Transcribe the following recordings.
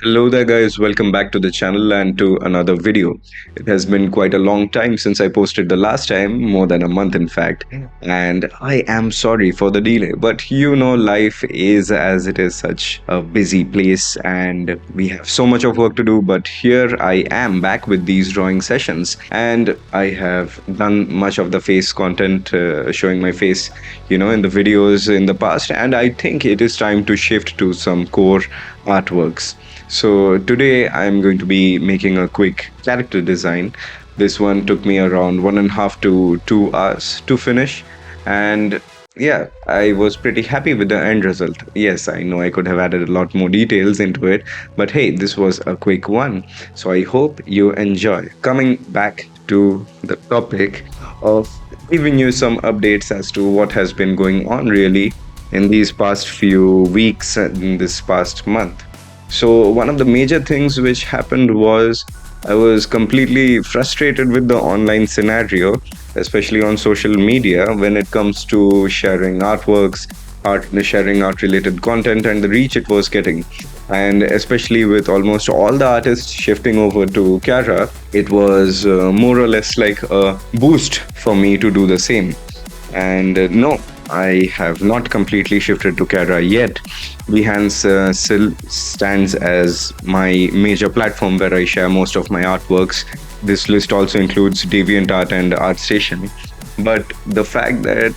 Hello there, guys. Welcome back to the channel and to another video. It has been quite a long time since I posted the last time, more than a month, in fact. And I am sorry for the delay, but life is as it is such a busy place, and we have so much of work to do. But here I am back with these drawing sessions, and I have done much of the face content, showing my face, in the videos in the past, and I think it is time to shift to some core artworks. So today I'm going to be making a quick character design. This one took me around 1.5 to 2 hours to finish. And yeah, I was pretty happy with the end result. Yes, I know I could have added a lot more details into it, but hey, this was a quick one. So I hope you enjoy. Coming back to the topic of giving you some updates as to what has been going on really in these past few weeks and in this past month. So, one of the major things which happened was I was completely frustrated with the online scenario, especially on social media, when it comes to sharing artworks, sharing art related content, and the reach it was getting. And especially with almost all the artists shifting over to Cara, it was more or less like a boost for me to do the same. And no, I have not completely shifted to Cara yet. Behance still stands as my major platform where I share most of my artworks. This list also includes DeviantArt and ArtStation. But the fact that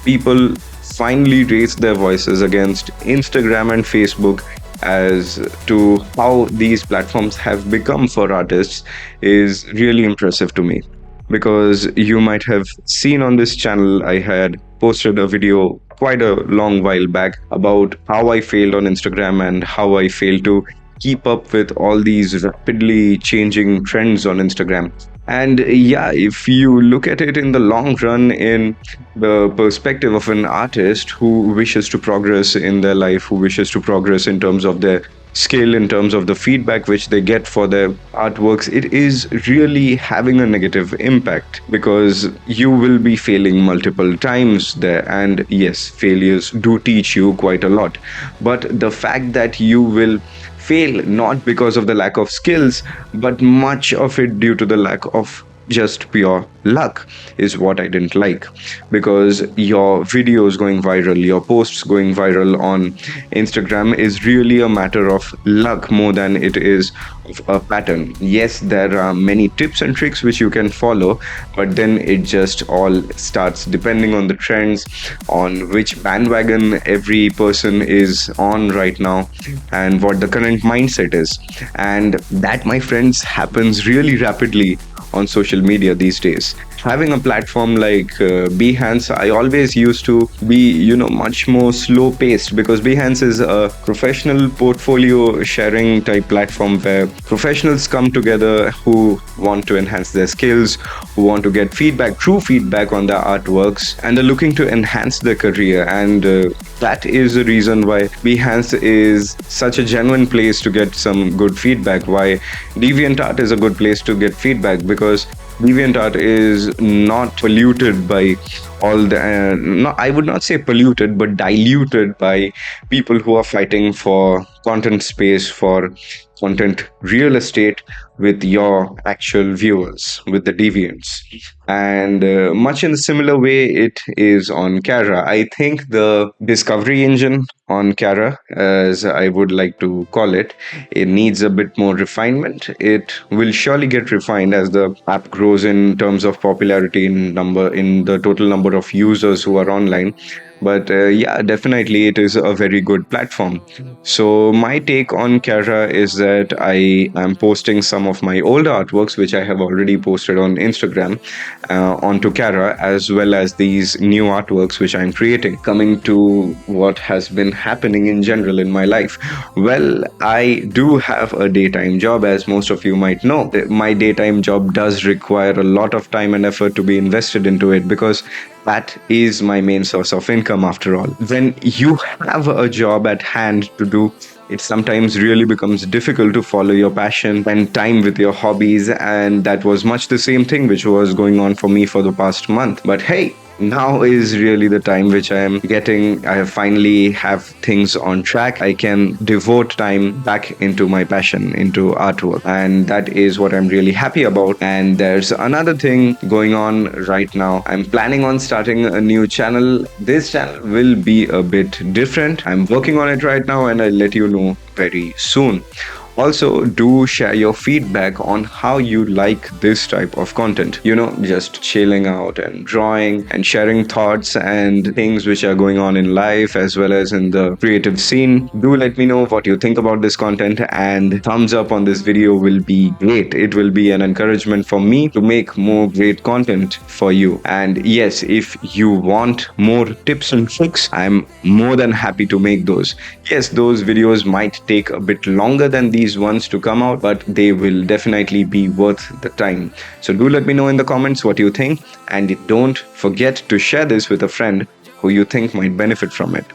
people finally raised their voices against Instagram and Facebook as to how these platforms have become for artists is really impressive to me. Because you might have seen on this channel, I had posted a video quite a long while back about how I failed on Instagram and how I failed to keep up with all these rapidly changing trends on Instagram. And yeah, if you look at it in the long run, in the perspective of an artist who wishes to progress in their life, who wishes to progress in terms of their skill, in terms of the feedback which they get for their artworks, it is really having a negative impact because you will be failing multiple times there. And yes, failures do teach you quite a lot. But the fact that you will fail not because of the lack of skills, but much of it due to the lack of just pure luck is what I didn't like. Because your videos going viral, your posts going viral on Instagram is really a matter of luck more than it is of a pattern. Yes, there are many tips and tricks which you can follow, but then it just all starts depending on the trends, on which bandwagon every person is on right now, and what the current mindset is. And that, my friends, happens really rapidly on social media these days. Having a platform like Behance, I always used to be, much more slow paced because Behance is a professional portfolio sharing type platform where professionals come together who want to enhance their skills, who want to get feedback, true feedback on their artworks, and are looking to enhance their career. And that is the reason why Behance is such a genuine place to get some good feedback, why DeviantArt is a good place to get feedback, because DeviantArt is not polluted by all the, no, I would not say polluted, but diluted by people who are fighting for content space, for content real estate with your actual viewers, with the deviants. And much in a similar way, it is on Cara. I think the discovery engine on Cara, as I would like to call it needs a bit more refinement. It will surely get refined as the app grows in terms of popularity, in the total number of users who are online. But yeah, definitely it is a very good platform. So my take on Cara is that I am posting some of my older artworks, which I have already posted on Instagram, onto Cara, as well as these new artworks which I'm creating. Coming to what has been happening in general in my life. Well, I do have a daytime job, as most of you might know. My daytime job does require a lot of time and effort to be invested into it because that is my main source of income after all. When you have a job at hand to do, it sometimes really becomes difficult to follow your passion, spend time with your hobbies, and that was much the same thing which was going on for me for the past month. But hey, now is really the time which I am getting. I have finally have things on track. I can devote time back into my passion, into artwork. And that is what I'm really happy about. And there's another thing going on right now. I'm planning on starting a new channel. This channel will be a bit different. I'm working on it right now and I'll let you know very soon. Also, do share your feedback on how you like this type of content. Just chilling out and drawing and sharing thoughts and things which are going on in life as well as in the creative scene. Do let me know what you think about this content, and thumbs up on this video will be great. It will be an encouragement for me to make more great content for you. And yes, if you want more tips and tricks, I'm more than happy to make those. Yes, those videos might take a bit longer than these ones to come out, but they will definitely be worth the time. So do let me know in the comments what you think, and don't forget to share this with a friend who you think might benefit from it.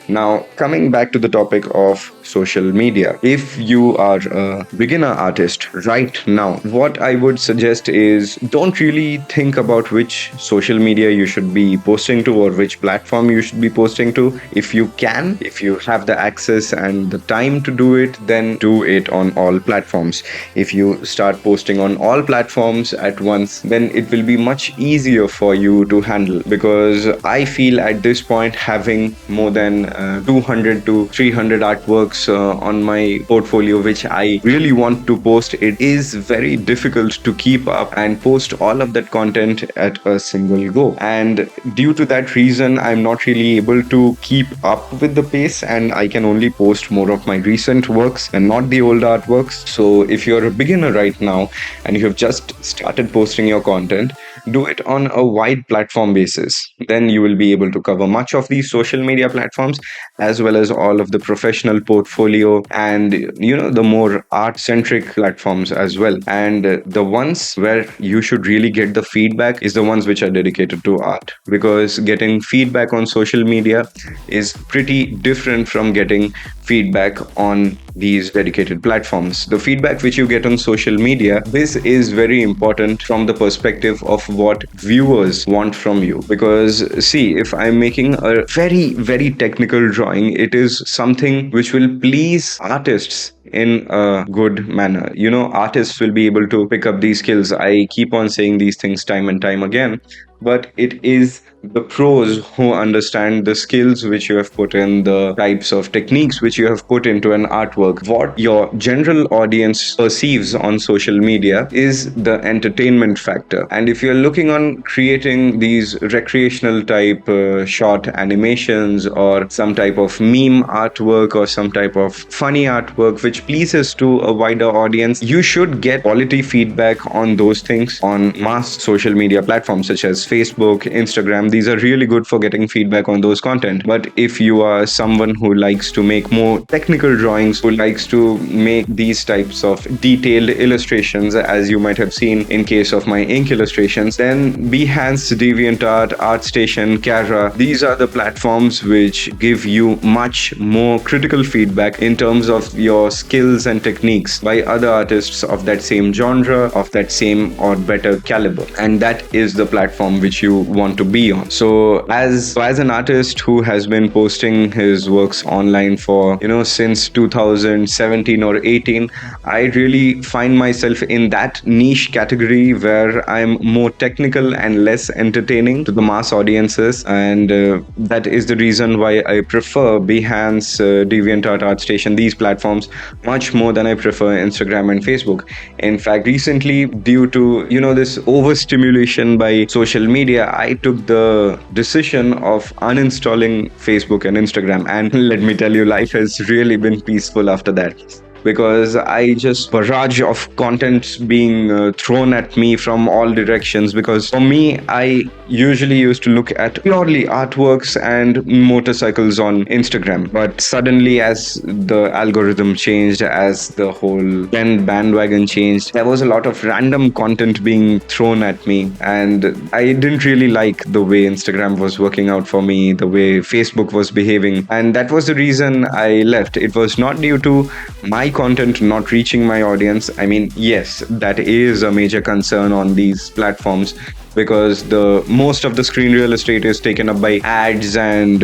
Now, coming back to the topic of social media, if you are a beginner artist right now, what I would suggest is don't really think about which social media you should be posting to or which platform you should be posting to. If you can, if you have the access and the time to do it, then do it on all platforms. If you start posting on all platforms at once, then it will be much easier for you to handle, because I feel at this point having more than 200 to 300 artworks on my portfolio which I really want to post, it is very difficult to keep up and post all of that content at a single go. And due to that reason, I'm not really able to keep up with the pace, and I can only post more of my recent works and not the old artworks. So if you're a beginner right now and you have just started posting your content, do it on a wide platform basis. Then you will be able to cover much of these social media platforms as well as all of the professional portfolio and the more art centric platforms as well. And the ones where you should really get the feedback is the ones which are dedicated to art, because getting feedback on social media is pretty different from getting feedback on these dedicated platforms. The feedback which you get on social media, this is very important from the perspective of what viewers want from you. Because see, if I'm making a very, very technical drawing, it is something which will please artists in a good manner. Artists will be able to pick up these skills. I keep on saying these things time and time again, but it is the pros who understand the skills which you have put in, the types of techniques which you have put into an artwork. What your general audience perceives on social media is the entertainment factor. And if you're looking on creating these recreational type short animations or some type of meme artwork or some type of funny artwork which pleases to a wider audience, you should get quality feedback on those things on mass social media platforms such as Facebook, Instagram. These are really good for getting feedback on those content. But if you are someone who likes to make more technical drawings, who likes to make these types of detailed illustrations, as you might have seen in case of my ink illustrations, then Behance, DeviantArt, ArtStation, Cara, these are the platforms which give you much more critical feedback in terms of your skills and techniques by other artists of that same genre, of that same or better caliber. And that is the platform which you want to be on. So as an artist who has been posting his works online for since 2017 or 18, I really find myself in that niche category where I'm more technical and less entertaining to the mass audiences. And that is the reason why I prefer Behance, DeviantArt, ArtStation, these platforms much more than I prefer Instagram and Facebook. In fact, recently, due to this overstimulation by social media, I took the decision of uninstalling Facebook and Instagram. And let me tell you, life has really been peaceful after that, because I just barrage of content being thrown at me from all directions. Because for me, I usually used to look at purely artworks and motorcycles on Instagram. But suddenly, as the algorithm changed, as the whole trend bandwagon changed, there was a lot of random content being thrown at me. And I didn't really like the way Instagram was working out for me, the way Facebook was behaving. And that was the reason I left. It was not due to my content not reaching my audience. I mean, yes, that is a major concern on these platforms. because the most of the screen real estate is taken up by ads and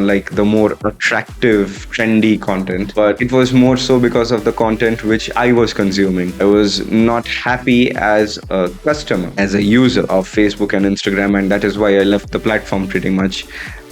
like the more attractive trendy content. But it was more so because of the content which I was consuming. I was not happy as a customer, as a user of Facebook and Instagram, and that is why I left the platform pretty much.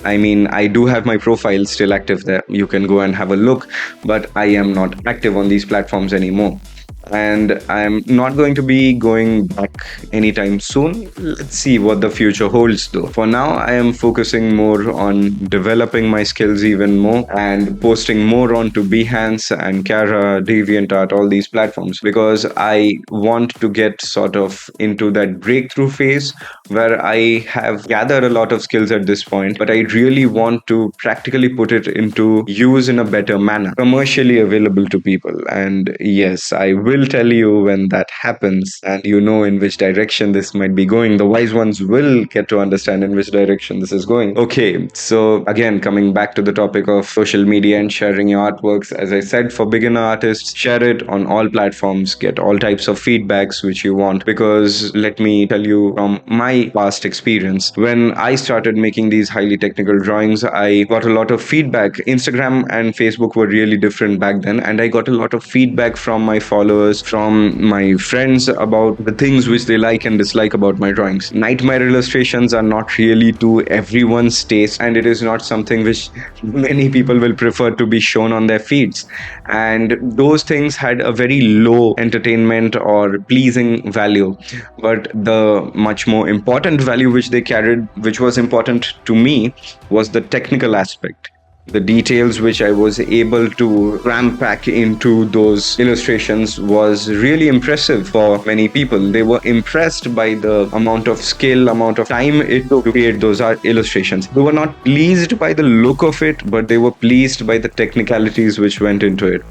I mean, I do have my profile still active there. You can go and have a look, but I am not active on these platforms anymore. And I'm not going to be going back anytime soon. Let's see what the future holds, though. For now, I am focusing more on developing my skills even more and posting more onto Behance and Cara, DeviantArt, all these platforms, because I want to get sort of into that breakthrough phase where I have gathered a lot of skills at this point, but I really want to practically put it into use in a better manner, commercially available to people. And yes, I will tell you when that happens, and you know in which direction this might be going. The wise ones will get to understand in which direction this is going. Okay, so again, coming back to the topic of social media and sharing your artworks, as I said, for beginner artists, share it on all platforms, get all types of feedbacks which you want. Because let me tell you from my past experience, when I started making these highly technical drawings, I got a lot of feedback. Instagram and Facebook were really different back then, and I got a lot of feedback from my followers, from my friends, about the things which they like and dislike about my drawings. Nightmare illustrations are not really to everyone's taste, and it is not something which many people will prefer to be shown on their feeds. And those things had a very low entertainment or pleasing value. But the much more important value which they carried, which was important to me, was the technical aspect. The details which I was able to ram pack into those illustrations was really impressive for many people. They were impressed by the amount of skill, amount of time it took to create those illustrations. They were not pleased by the look of it, but they were pleased by the technicalities which went into it.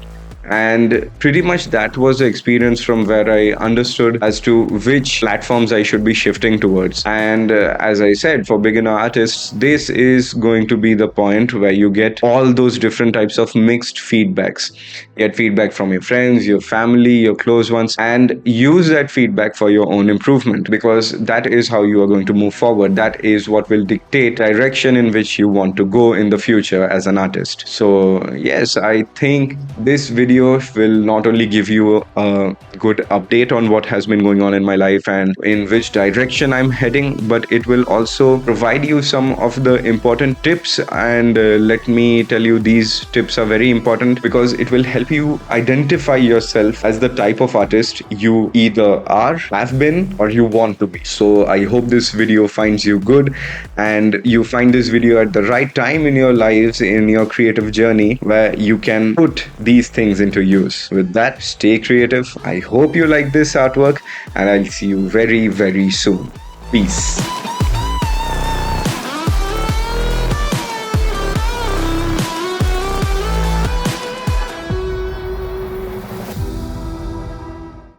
And pretty much that was the experience from where I understood as to which platforms I should be shifting towards. And as I said, for beginner artists, this is going to be the point where you get all those different types of mixed feedbacks. Get feedback from your friends, your family, your close ones, and use that feedback for your own improvement, because that is how you are going to move forward. That is what will dictate direction in which you want to go in the future as an artist. So yes, I think this video will not only give you a good update on what has been going on in my life and in which direction I'm heading, but it will also provide you some of the important tips. And let me tell you, these tips are very important because it will help you identify yourself as the type of artist you either are, have been, or you want to be. So I hope this video finds you good and you find this video at the right time in your lives, in your creative journey, where you can put these things into use. With that, stay creative. I hope you like this artwork, and I'll see you very, very soon. Peace.